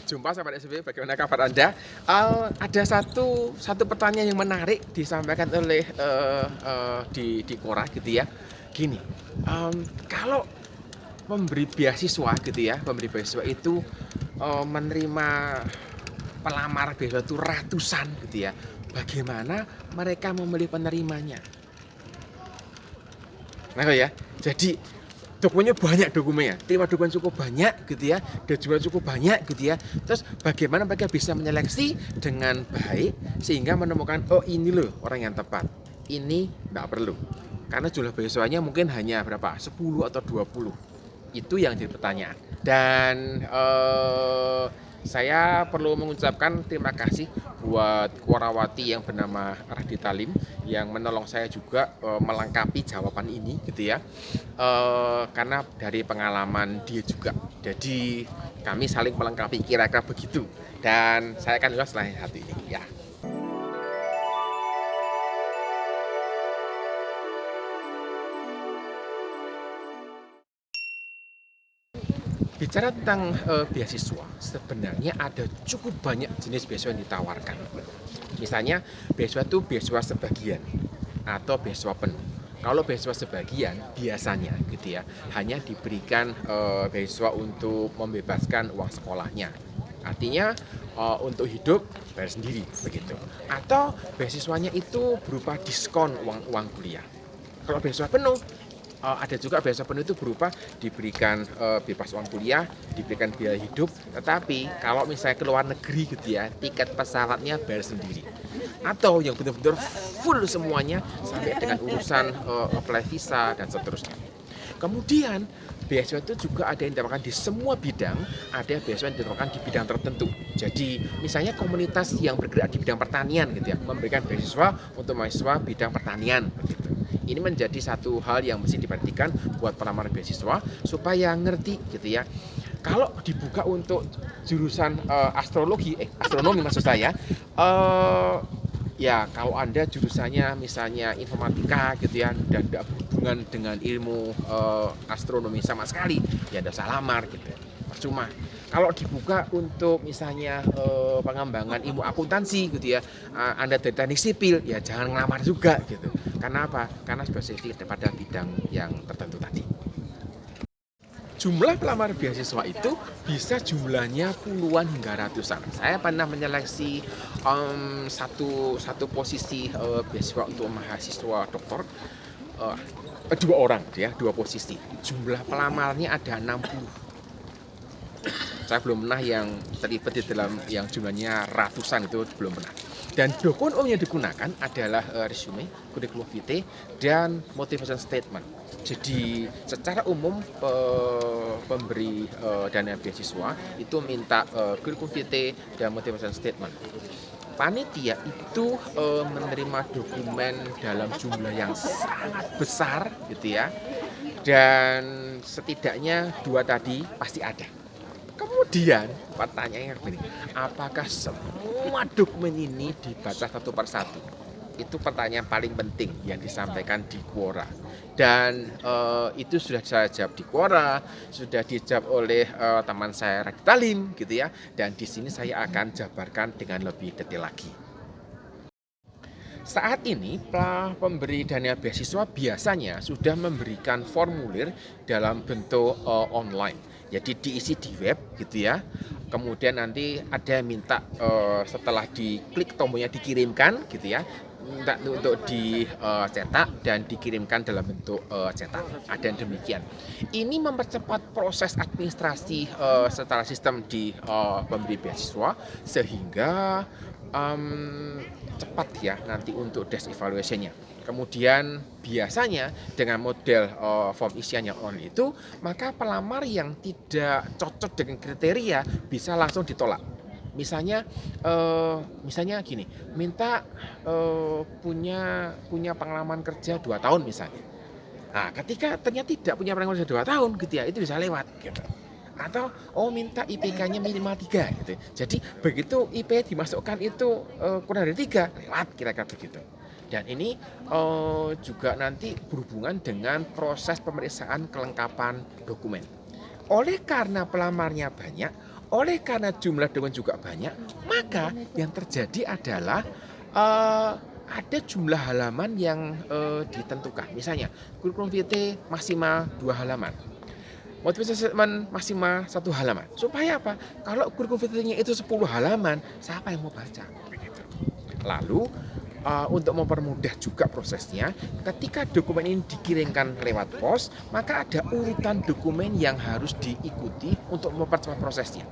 Jumpa sahabat SB, bagaimana kabar Anda? Ada satu pertanyaan yang menarik disampaikan oleh di Quora gitu ya. Gini, kalau memberi beasiswa gitu ya, memberi beasiswa itu menerima pelamar beasiswa itu ratusan gitu ya. Bagaimana mereka memilih penerimanya? Nah ya, jadi dokumennya, terima dokumen cukup banyak gitu ya, dan juga cukup banyak gitu ya. Terus bagaimana mereka bisa menyeleksi dengan baik sehingga menemukan oh ini loh orang yang tepat, ini nggak perlu. Karena jumlah beasiswanya mungkin hanya berapa? 10 atau 20. Itu yang jadi pertanyaan. Dan saya perlu mengucapkan terima kasih buat Quorawati yang bernama Radita Lim yang menolong saya juga melengkapi jawaban ini gitu ya. Karena dari pengalaman dia juga. Jadi kami saling melengkapi kira-kira begitu. Dan saya akan jelas setelah satu ini ya. Bicara tentang beasiswa, sebenarnya ada cukup banyak jenis beasiswa yang ditawarkan. Misalnya, beasiswa itu beasiswa sebagian atau beasiswa penuh. Kalau beasiswa sebagian, biasanya gitu ya, hanya diberikan beasiswa untuk membebaskan uang sekolahnya. Artinya untuk hidup bayar sendiri begitu. Atau beasiswanya itu berupa diskon uang kuliah. Kalau beasiswa penuh, ada juga beasiswa penuh itu berupa diberikan bebas uang kuliah, diberikan biaya hidup, tetapi kalau misalnya ke luar negeri gitu ya, tiket pesawatnya bayar sendiri. Atau yang benar-benar full semuanya sampai dengan urusan apply visa dan seterusnya. Kemudian beasiswa itu juga ada yang ditawarkan di semua bidang, ada beasiswa yang ditawarkan di bidang tertentu. Jadi misalnya komunitas yang bergerak di bidang pertanian gitu ya, memberikan beasiswa untuk mahasiswa bidang pertanian begitu. Ini menjadi satu hal yang mesti diperhatikan buat pelamar beasiswa supaya ngerti gitu ya. Kalau dibuka untuk jurusan astronomi maksud saya, ya kalau Anda jurusannya misalnya informatika gitu ya dan tidak berhubungan dengan ilmu astronomi sama sekali, ya Anda usah lamar gitu. Percuma. Kalau dibuka untuk misalnya pengembangan ilmu akuntansi gitu ya, Anda dari teknik sipil, ya jangan ngelamar juga gitu. Karena apa? Karena spesifik pada bidang yang tertentu tadi. Jumlah pelamar beasiswa itu bisa jumlahnya puluhan hingga ratusan. Saya pernah menyeleksi satu posisi beasiswa untuk mahasiswa doktor, dua orang ya, dua posisi. Jumlah pelamarnya ada 60. Saya belum pernah yang terlibat di dalam yang jumlahnya ratusan, itu belum pernah. Dan dokumen umum yang digunakan adalah resume, curriculum vitae, dan motivation statement. Jadi secara umum pemberi dana beasiswa itu minta curriculum vitae dan motivation statement. Panitia itu menerima dokumen dalam jumlah yang sangat besar gitu ya. Dan setidaknya dua tadi pasti ada. Kemudian pertanyaannya begini, apakah semua dokumen ini dibaca satu persatu? Itu pertanyaan paling penting yang disampaikan di Quora. Dan itu sudah saya jawab di Quora, sudah dijawab oleh teman saya Radita Lim gitu ya. Dan di sini saya akan jabarkan dengan lebih detail lagi. Saat ini pemberi dana beasiswa biasanya sudah memberikan formulir dalam bentuk online. Jadi diisi di web gitu ya. Kemudian nanti ada yang minta setelah diklik tombolnya dikirimkan gitu ya, minta untuk dicetak dan dikirimkan dalam bentuk cetak. Ada yang demikian. Ini mempercepat proses administrasi secara sistem di pemberi beasiswa sehingga cepat ya nanti untuk desk evaluation-nya. Kemudian biasanya dengan model form isiannya online itu, maka pelamar yang tidak cocok dengan kriteria bisa langsung ditolak. Misalnya gini, minta punya pengalaman kerja 2 tahun misalnya. Nah, ketika ternyata tidak punya pengalaman kerja 2 tahun gitu ya, itu bisa lewat gitu. Atau minta IPK-nya minimal 3 gitu. Jadi begitu IP dimasukkan itu kurang dari 3, lewat kira-kira begitu. Dan ini juga nanti berhubungan dengan proses pemeriksaan kelengkapan dokumen. Oleh karena pelamarnya banyak, Oleh karena jumlah dokumen juga banyak, maka yang terjadi adalah eh, ada jumlah halaman yang ditentukan. Misalnya, kurikulum vitae maksimal 2 halaman, motivasi statement maksimal 1 halaman. Supaya apa? Kalau kurikulum vitae-nya itu 10 halaman, siapa yang mau baca? Begitu. Lalu untuk mempermudah juga prosesnya, ketika dokumen ini dikirimkan lewat pos, maka ada urutan dokumen yang harus diikuti untuk mempercepat prosesnya.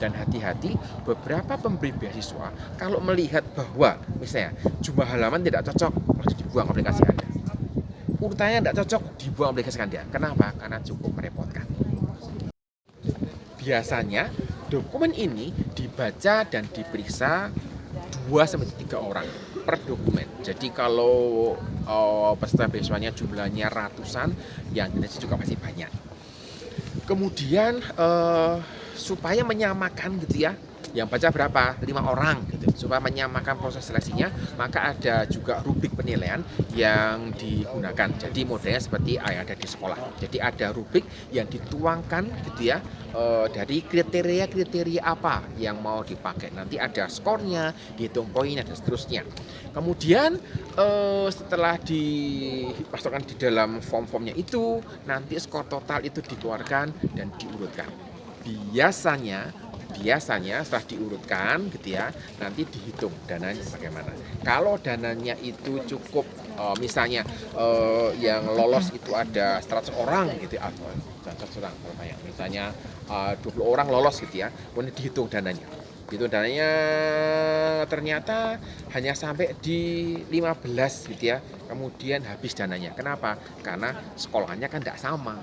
Dan hati-hati, beberapa pemberi beasiswa kalau melihat bahwa misalnya jumlah halaman tidak cocok, langsung dibuang aplikasi Anda. Urutannya tidak cocok, dibuang aplikasi Anda. Kenapa? Karena cukup merepotkan. Biasanya dokumen ini dibaca dan diperiksa 2-3 orang per dokumen. Jadi kalau peserta beasiswanya jumlahnya ratusan, yang Indonesia juga masih banyak. Kemudian supaya menyamakan gitu ya, yang baca berapa? 5 orang gitu. Supaya menyamakan proses seleksinya, maka ada juga rubrik penilaian yang digunakan. Jadi modelnya seperti yang ada di sekolah. Jadi ada rubrik yang dituangkan gitu ya, dari kriteria-kriteria apa yang mau dipakai. Nanti ada skornya, dihitung poin dan seterusnya. Kemudian setelah dimasukkan di dalam form-formnya itu, nanti skor total itu dikeluarkan dan diurutkan. Biasanya setelah diurutkan gitu ya, nanti dihitung dananya bagaimana. Kalau dananya itu cukup, misalnya yang lolos itu ada 100 orang gitu ya, 100 orang misalnya 20 orang lolos gitu ya, kemudian dihitung dananya. Hitung dananya ternyata hanya sampai di 15 gitu ya, kemudian habis dananya. Kenapa? Karena sekolahnya kan tidak sama,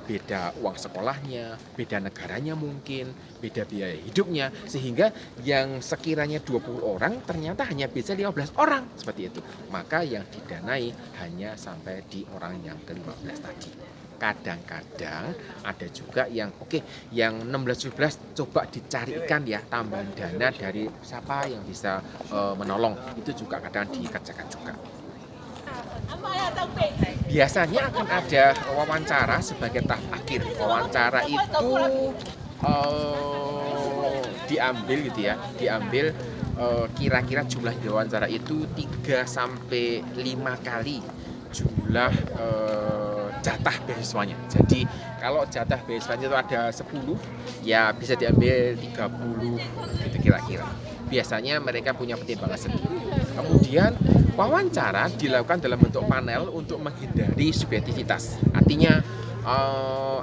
beda uang sekolahnya, beda negaranya mungkin, beda biaya hidupnya, sehingga yang sekiranya 20 orang ternyata hanya bisa 15 orang, seperti itu. Maka yang didanai hanya sampai di orang yang ke-15 tadi. Kadang-kadang ada juga yang yang 16-17 coba dicarikan ya tambahan dana dari siapa yang bisa menolong, itu juga kadang dikerjakan juga. Biasanya akan ada wawancara sebagai tahap akhir. Wawancara itu diambil gitu ya, kira-kira jumlah wawancara itu 3-5 kali jumlah jatah beasiswanya. Jadi kalau jatah beasiswanya itu ada 10, ya bisa diambil 30 gitu kira-kira. Biasanya mereka punya pertimbangan sendiri. Kemudian wawancara dilakukan dalam bentuk panel untuk menghindari subjektivitas. Artinya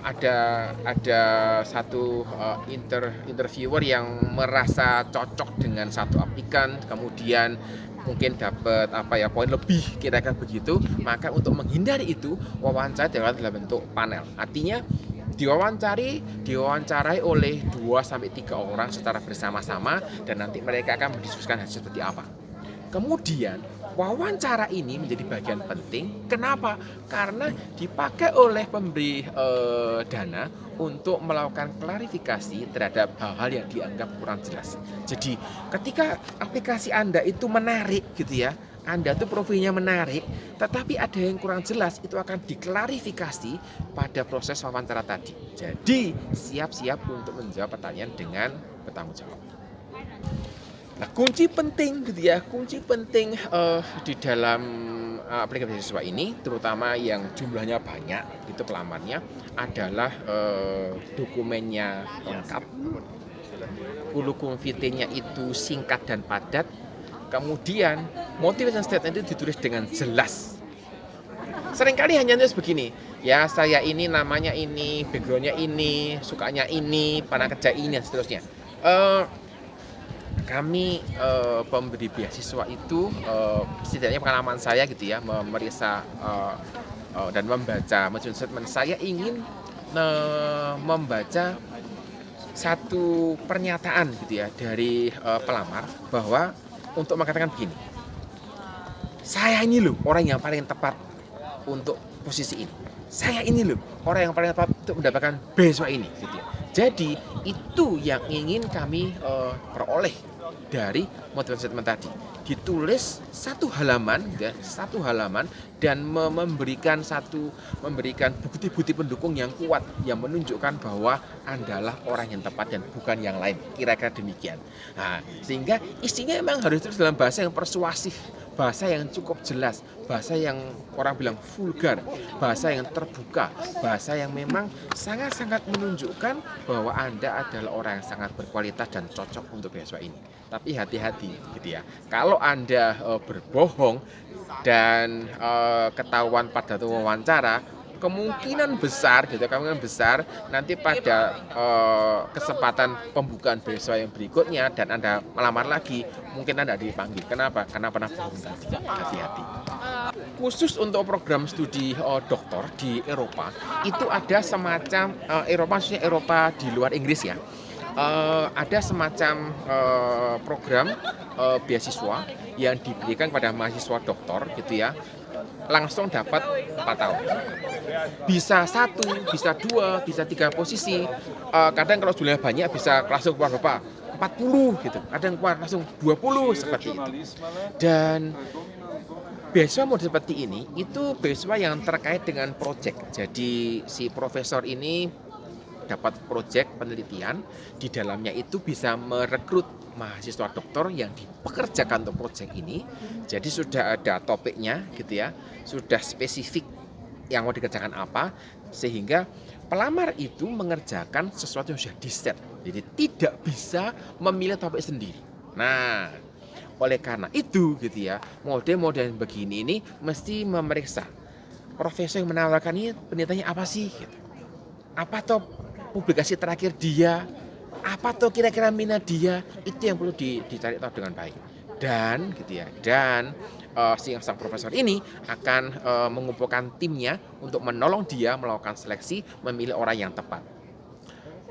ada satu interviewer yang merasa cocok dengan satu aplikan, kemudian mungkin dapat poin lebih kira-kira begitu. Maka untuk menghindari itu, wawancara dilakukan dalam bentuk panel. Artinya diwawancarai oleh 2-3 orang secara bersama-sama, dan nanti mereka akan mendiskusikan hasil seperti apa. Kemudian wawancara ini menjadi bagian penting. Kenapa? Karena dipakai oleh pemberi dana untuk melakukan klarifikasi terhadap hal-hal yang dianggap kurang jelas. Jadi ketika aplikasi Anda itu menarik gitu ya, Anda tuh profilnya menarik, tetapi ada yang kurang jelas, itu akan diklarifikasi pada proses wawancara tadi. Jadi siap-siap untuk menjawab pertanyaan dengan bertanggung jawab. Nah, kunci penting di dalam aplikasi beasiswa ini, terutama yang jumlahnya banyak itu pelamarnya, adalah dokumennya lengkap, kurikulum vitae-nya itu singkat dan padat, kemudian motivation statement itu ditulis dengan jelas. Seringkali hanya nulis begini, ya saya ini namanya ini, backgroundnya ini, sukanya ini, pernah kerja ini dan seterusnya. Kami pemberi beasiswa itu setidaknya pengalaman saya gitu ya, memeriksa dan membaca motivation statement, saya ingin membaca satu pernyataan gitu ya dari pelamar bahwa untuk mengatakan begini, saya ini loh orang yang paling tepat untuk posisi ini, saya ini loh orang yang paling tepat untuk mendapatkan beasiswa ini gitu ya. Jadi itu yang ingin kami peroleh dari motivasi statement tadi. Ditulis satu halaman, ya, satu halaman, dan memberikan bukti-bukti pendukung yang kuat yang menunjukkan bahwa Anda adalah orang yang tepat dan bukan yang lain. Kira-kira demikian. Nah, sehingga isinya memang harus terus dalam bahasa yang persuasif, bahasa yang cukup jelas, bahasa yang orang bilang vulgar, bahasa yang terbuka, bahasa yang memang sangat-sangat menunjukkan bahwa Anda adalah orang yang sangat berkualitas dan cocok untuk beasiswa ini. Tapi hati-hati gitu ya. Kalau Anda berbohong dan ketahuan pada wawancara, kemungkinan besar nanti pada kesempatan pembukaan beasiswa yang berikutnya dan Anda melamar lagi, mungkin Anda dipanggil. Kenapa? Karena pernah bohong tadi. Hati-hati. Khusus untuk program studi doktor di Eropa, itu ada semacam maksudnya Eropa di luar Inggris ya. Ada semacam program beasiswa yang diberikan kepada mahasiswa doktor gitu ya, langsung dapat 4 tahun. Bisa 1, bisa 2, bisa 3 posisi. Kadang kalau jumlahnya banyak bisa langsung keluar berapa? 40 gitu. Ada yang keluar langsung 20 seperti itu. Dan beasiswa model seperti ini itu beasiswa yang terkait dengan proyek. Jadi si profesor ini dapat proyek penelitian, di dalamnya itu bisa merekrut mahasiswa doktor yang dipekerjakan untuk proyek ini. Jadi sudah ada topiknya gitu ya, sudah spesifik yang mau dikerjakan apa, sehingga pelamar itu mengerjakan sesuatu yang sudah di-set. Jadi tidak bisa memilih topik sendiri. Nah, oleh karena itu gitu ya, model-model begini ini mesti memeriksa profesor yang menawarkan ini penelitiannya apa sih gitu. Apa toh publikasi terakhir dia, apa tuh kira-kira minat dia, itu yang perlu dicari tahu dengan baik. Dan gitu ya, dan sang profesor ini akan mengumpulkan timnya untuk menolong dia melakukan seleksi, memilih orang yang tepat.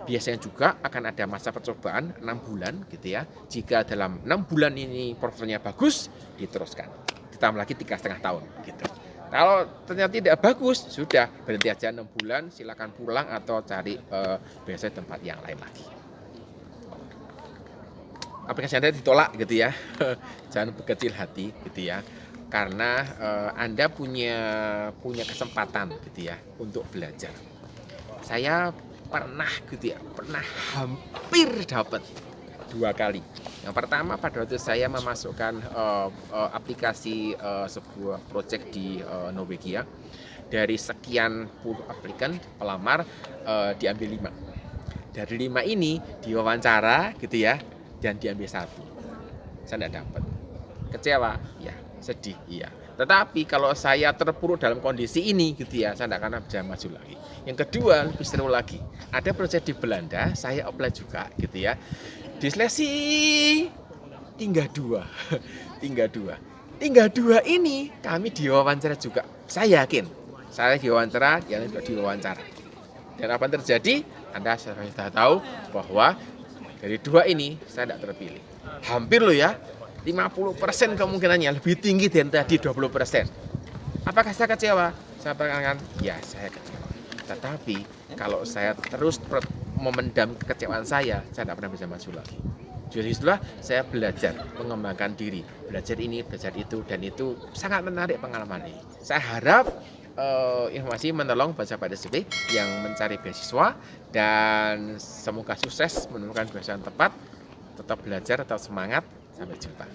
Biasanya juga akan ada masa percobaan 6 bulan gitu ya. Jika dalam 6 bulan ini profesornya bagus, diteruskan. Ditambah lagi 3,5 tahun gitu. Kalau ternyata tidak bagus, sudah berhenti aja 6 bulan, silakan pulang atau cari biasanya tempat yang lain lagi. Aplikasi Anda ditolak gitu ya, jangan berkecil hati gitu ya, karena Anda punya kesempatan gitu ya untuk belajar. Saya pernah hampir dapat 2 kali. Yang pertama pada waktu saya memasukkan aplikasi sebuah proyek di Norwegia, dari sekian puluh aplikan pelamar diambil 5. Dari 5 ini diwawancara gitu ya, dan diambil 1. Saya tidak dapat. Kecewa? Ya, sedih, iya. Tetapi kalau saya terpuruk dalam kondisi ini gitu ya, saya tidak akan bisa maju lagi. Yang kedua, lebih seru lagi. Ada proyek di Belanda, saya apply juga gitu ya. Diseleksi tinggal 2. Tinggal 2 ini kami diwawancara juga. Saya yakin. Saya diwawancara, yang juga diwawancara. Dan apa yang terjadi? Anda sudah tahu bahwa dari 2 ini saya tidak terpilih. Hampir loh ya. 50% kemungkinannya, lebih tinggi dari tadi 20%. Apakah saya kecewa? Saya katakan, ya saya kecewa. Tetapi kalau saya terus memendam kekecewaan saya tidak pernah bisa maju lagi. Jadi itulah saya belajar, mengembangkan diri, belajar ini, belajar itu, dan itu sangat menarik pengalaman ini. Saya harap informasi menolong bahasa PDSP yang mencari beasiswa, dan semoga sukses menemukan beasiswa yang tepat. Tetap belajar, tetap semangat. Sampai jumpa.